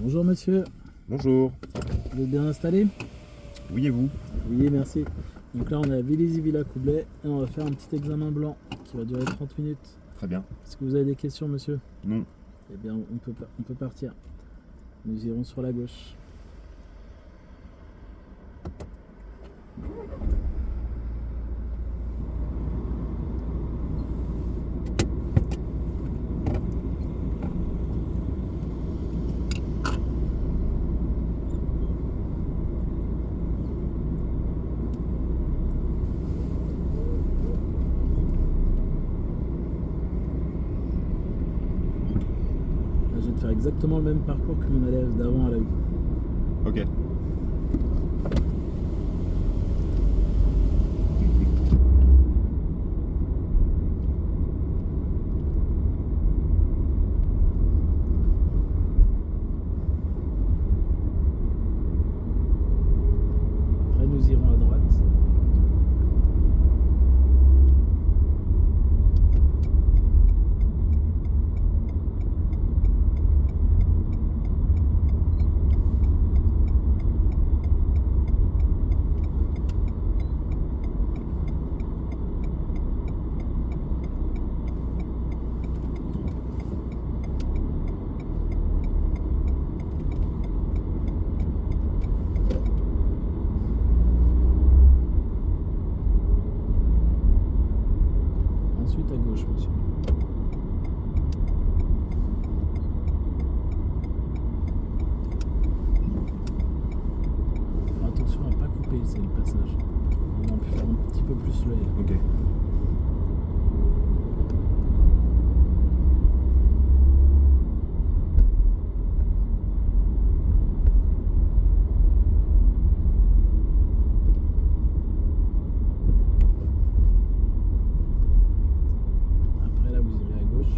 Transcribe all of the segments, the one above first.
Bonjour monsieur, Bonjour. vous êtes bien installé? Oui et vous? Oui, merci. Donc là on est à Vélizy-Villacoublay et on va faire un petit examen blanc qui va durer 30 minutes. Très bien. Est-ce que vous avez des questions monsieur? Non. Eh bien on peut partir. Nous irons sur la gauche. Là, je vais te faire exactement le même parcours que mon élève d'avant à la U. Ok. Après nous irons à droite. Ensuite à gauche monsieur. Faire attention à ne pas couper, c'est le passage. On peut faire un petit peu plus le L. Ok. Après là vous irez à gauche.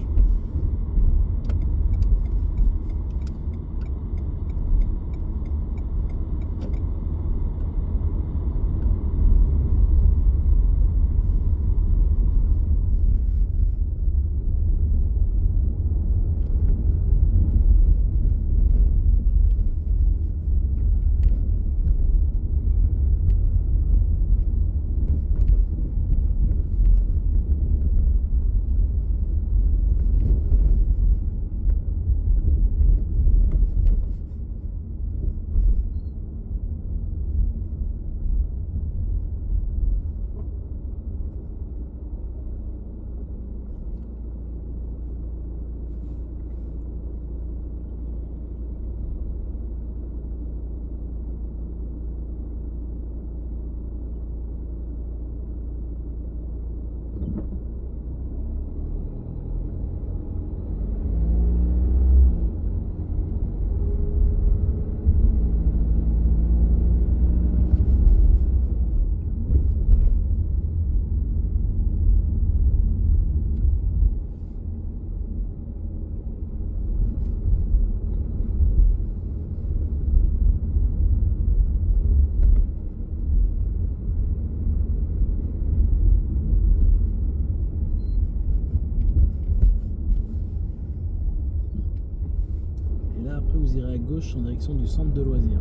Et là après vous irez à gauche en direction du centre de loisirs.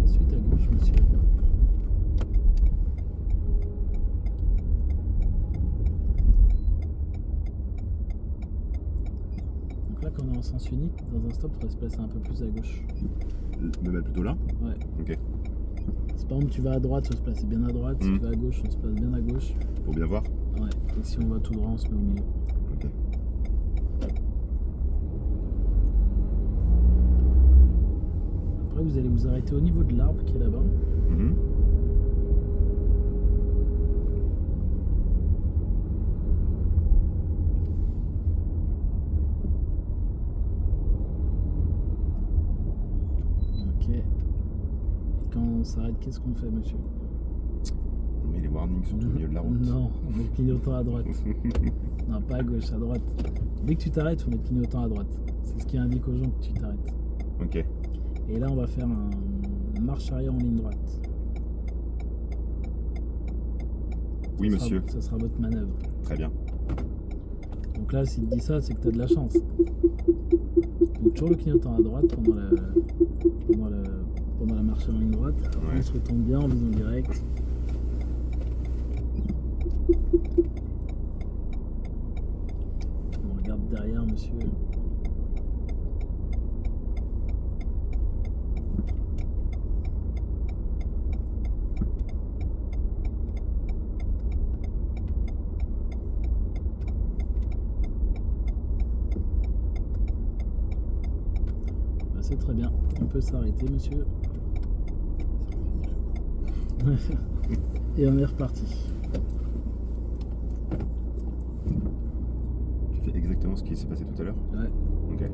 Ensuite à gauche monsieur. Donc là quand on est en sens unique, dans un stop il faudrait se placer un peu plus à gauche. Me mettre plutôt là? Ouais. Ok. Si par exemple tu vas à droite, faut se placer bien à droite. Si tu vas à gauche, on se place bien à gauche. Pour bien voir? Ouais. Et si on va tout droit, on se met au milieu. Ok. Après vous allez vous arrêter au niveau de l'arbre qui est là-bas. Mhm. Ok. Et quand on s'arrête, qu'est-ce qu'on fait monsieur? Mais les warnings sont au milieu de la route. Non, on met le clignotant à droite. Non, pas à gauche, à droite. Dès que tu t'arrêtes, on met le clignotant à droite. C'est ce qui indique aux gens que tu t'arrêtes. Ok. Et là, on va faire un marche arrière en ligne droite. Oui, monsieur. Ça sera votre manœuvre. Très bien. Donc là, s'il te dit ça, c'est que tu as de la chance. Donc toujours le clignotant à droite pendant la marche en ligne droite. Après, Ouais. on se retourne bien en vision directe. On regarde derrière, monsieur. Bah, c'est très bien. On peut s'arrêter, monsieur. Et on est reparti. Tu fais exactement ce qui s'est passé tout à l'heure? Ouais. Ok.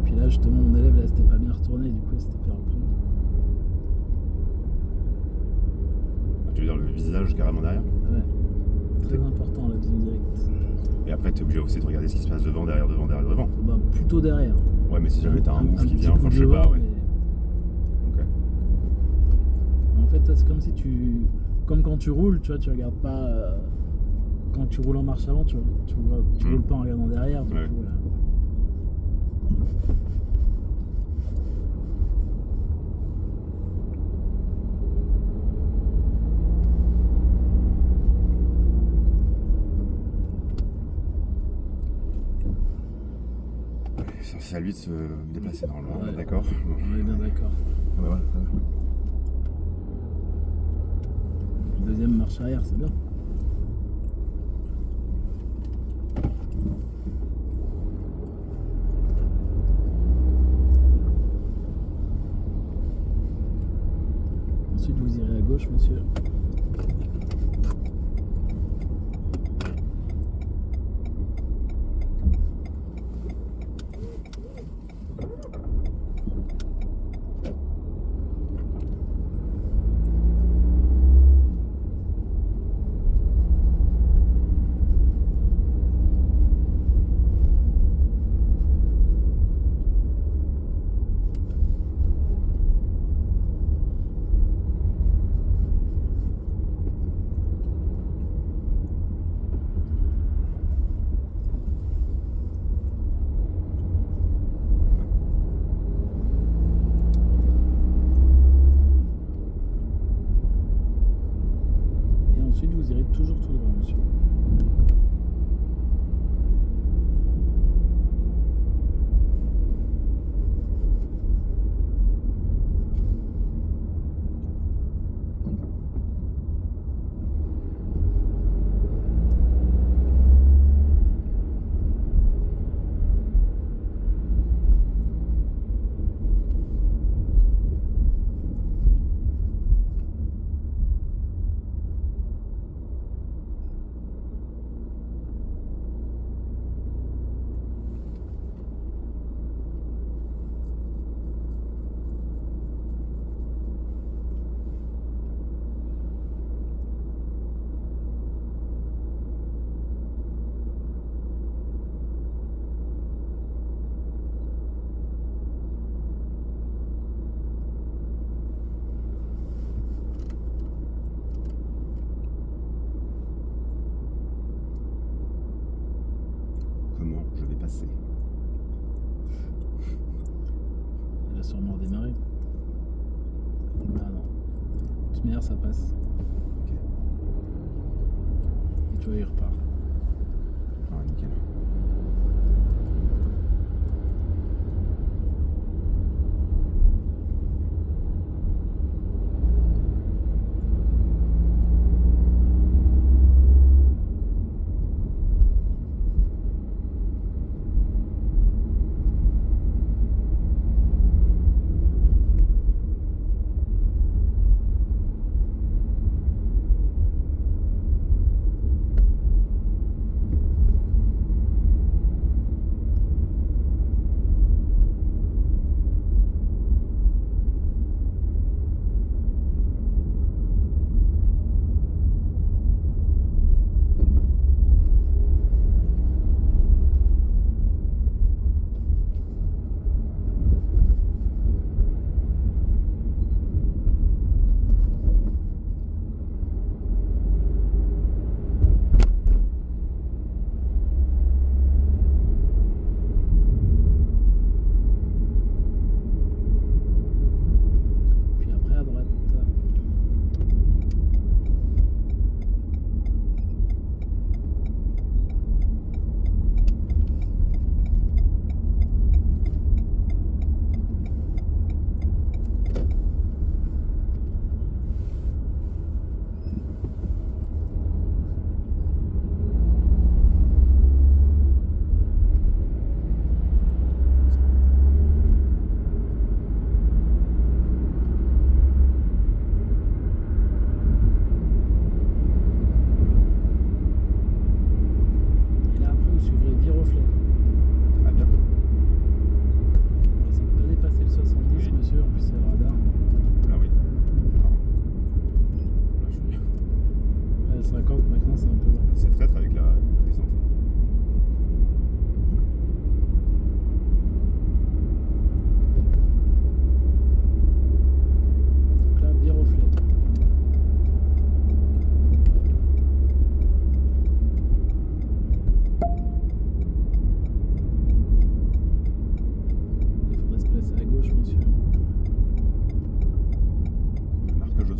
Puis là, justement, mon élève, là, c'était pas bien retourné, du coup, elle s'était fait reprendre. Tu veux dire le visage carrément derrière? Ouais. Très important, la vision directe. Et après, t'es obligé aussi de regarder ce qui se passe devant, derrière, devant, derrière, devant. Bah, plutôt derrière. Ouais, mais si jamais t'as un move qui petit vient, coup enfin, je sais devant, pas, ouais. mais- Ok. En fait, c'est comme si comme quand tu roules, tu vois, tu regardes pas. Quand tu roules en marche avant, tu roules pas en regardant derrière. Du Ouais. coup, C'est à lui de se déplacer normalement, Ouais. d'accord? on est bien d'accord. Ouais, ouais, ça va. Deuxième marche arrière, c'est bien. Ensuite, vous irez à gauche, monsieur. Et ensuite, vous irez toujours tout droit, monsieur. Comment je vais passer? Il a sûrement démarré. Ah non. De toute manière, ça passe. Ok. Et tu vois, il repart. Ah, nickel.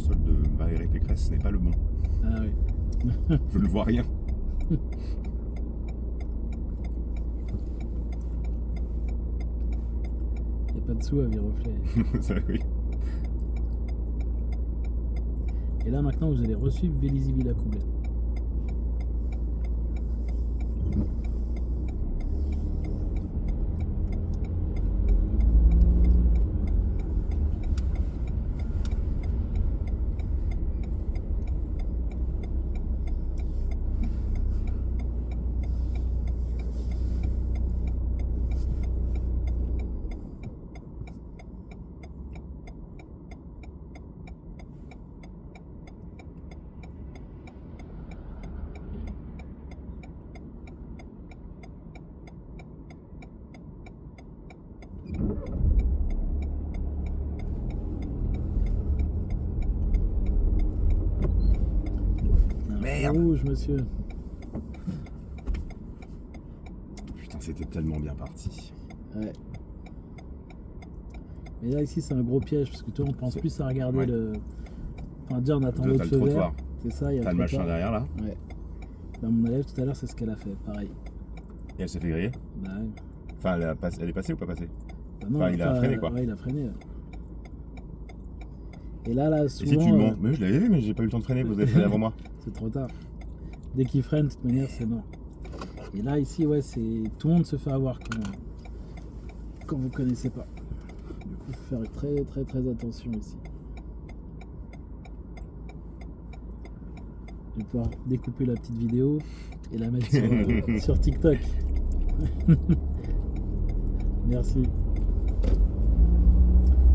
boussole de Valérie Pécresse n'est pas le bon. Ah oui. Je ne vois rien. Il n'y a pas de sous à Viroflay. Ça, oui. Et là maintenant vous allez resuivre Vélizy Villacoublay. Merde. Rouge, monsieur. Putain, c'était tellement bien parti. Ouais. Mais là ici c'est un gros piège parce que toi on pense plus à regarder Ouais. le. Enfin déjà on attend T'as l'autre le feu vert. trottoir. C'est ça, il y a T'as le machin trottoir. derrière là. Ouais. Là, mon élève tout à l'heure c'est ce qu'elle a fait, pareil. Et elle s'est fait griller. Bah, ouais. Enfin, elle est passée ou pas passée? Bah non, Enfin, il a freiné, quoi. Ouais, il a freiné. Ouais. Et là Et souvent. si tu mens? Mais je l'avais vu, mais j'ai pas eu le temps de freiner, vous avez freiné avant moi. C'est trop tard. Dès qu'il freine, de toute manière, c'est mort. Et là, ici, ouais, c'est tout le monde se fait avoir quand vous connaissez pas. Du coup, il faut faire très très très attention ici. Je vais pouvoir découper la petite vidéo et la mettre sur TikTok. Merci.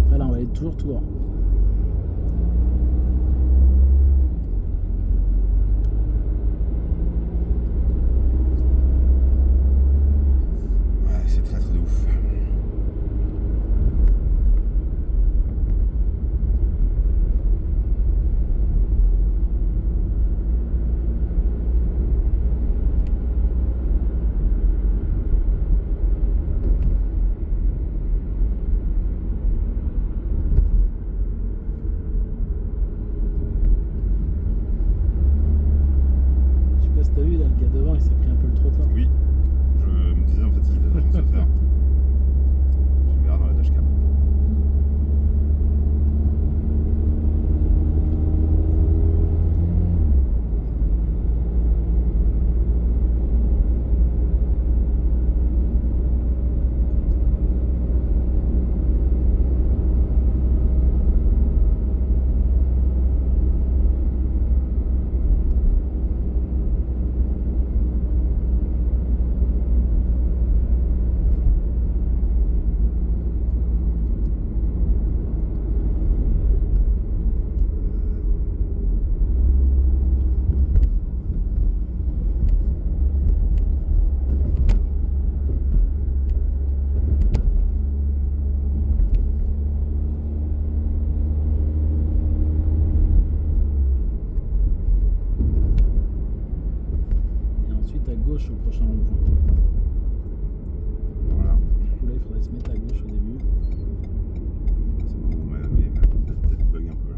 Après là, on va aller toujours tout droit. Ouais, c'est traître de ouf. Je sais pas si t'as vu là, le gars devant, il s'est pris un peu le trottoir. Oui, je me disais en fait qu'il était en train de se faire. Tu verras dans la dashcam. Et ensuite à gauche au prochain rond-point. Voilà. Du coup là, il faudrait se mettre à gauche au début. C'est bon, ma tête bug un peu là.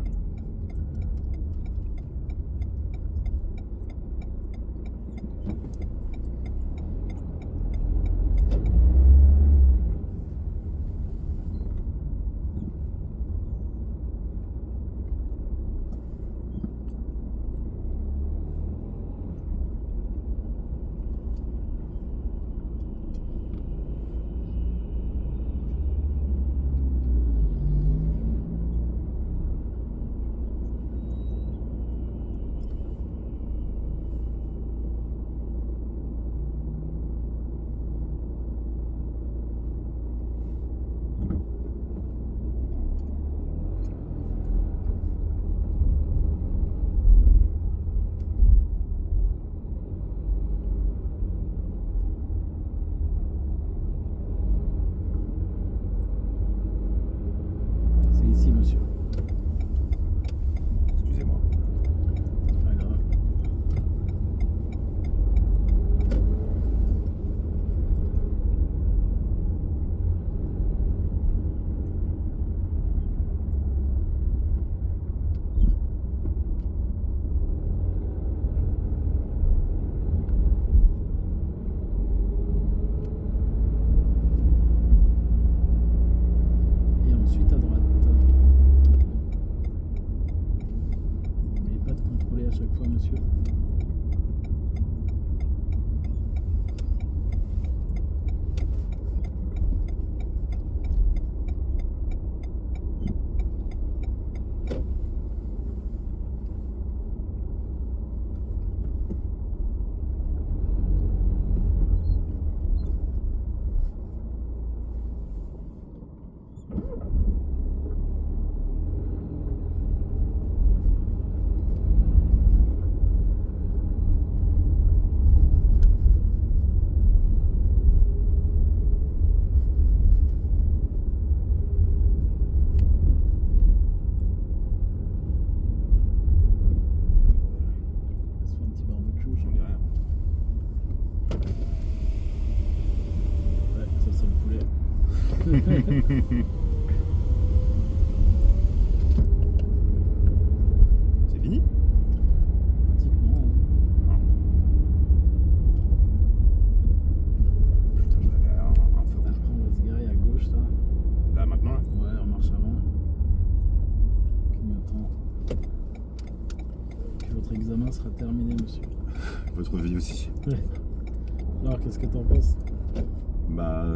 C'est ici, monsieur. Excusez-moi. Pas grave. chaque fois, monsieur. On se fait un petit barbecue. J'en dis rien. Ouais, ça sent le poulet. C'est fini? Pratiquement. Hein. Putain, j'avais un feu rouge. Après, on va se garer à gauche, là. Là, maintenant, là? Ouais, en marche avant. Clignotant. Puis votre examen sera terminé, monsieur. Votre vie aussi. Alors, qu'est-ce que t'en penses? Bah,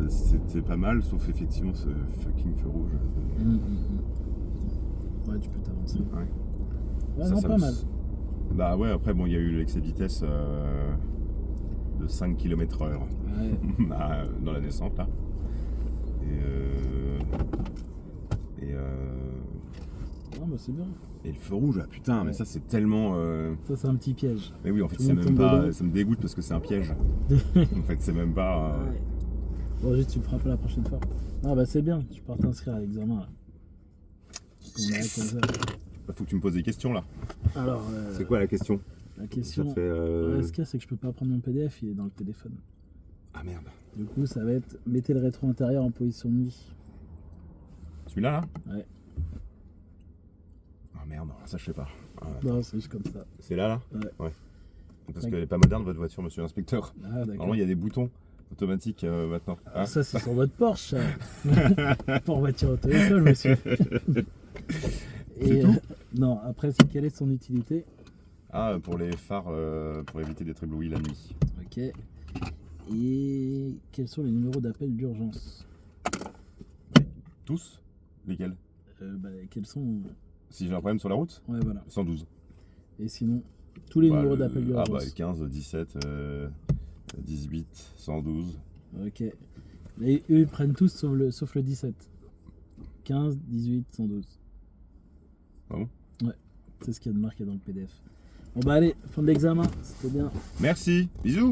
c'était pas mal, sauf effectivement ce fucking feu rouge. Ouais, tu peux t'avancer. Ouais. Ouais, Ça, non, ça pas me- mal. Bah ouais, après, bon, il y a eu l'excès de vitesse de 5 km/h Ouais. dans la descente, là. Non, bah c'est bien. Et le feu rouge, ah putain, mais Ouais. ça, c'est tellement... Ça, c'est un petit piège. Mais oui, en fait, Tout le c'est monde même tombe pas... dedans. Ça me dégoûte parce que c'est un piège. En fait, c'est même pas... Ouais. Bon, juste, tu me feras pas la prochaine fois. Non, bah c'est bien. Tu pars t'inscrire à l'examen, là. On verra Yes. comme ça. Faut que tu me poses des questions, là. Alors, C'est quoi la question? la question. Ça fait... Ouais, ce qu'il y a, c'est que je peux pas prendre mon PDF, il est dans le téléphone. Ah merde. Du coup, ça va être mettez le rétro intérieur en position de nuit. Celui-là, là? Ouais. Ah merde, ça, je sais pas. Ah, Non, c'est juste comme ça. c'est là, là? Ouais. Parce qu'elle est pas moderne, votre voiture, monsieur l'inspecteur. Ah, d'accord. Normalement, il y a des boutons automatiques maintenant. Ah, ça, c'est sur votre Porsche, ça. Pour voiture auto-école, monsieur. Et tout non, après, c'est quelle est son utilité? Ah, pour les phares, pour éviter d'être ébloui la nuit. Ok. Et quels sont les numéros d'appel d'urgence? Tous? Lesquels? Quels sont... Si j'ai un problème sur la route? Ouais, voilà. 112. Et sinon, tous les Bah, numéros le- d'appel Ah d'urgence. bah 15, 17, 18, 112. Ok. Et eux, ils prennent tous sauf le 17. 15, 18, 112. Ah bon? Ouais, c'est ce qu'il y a de marqué dans le PDF. Bon bah allez, fin de l'examen, c'était bien. Merci, bisous!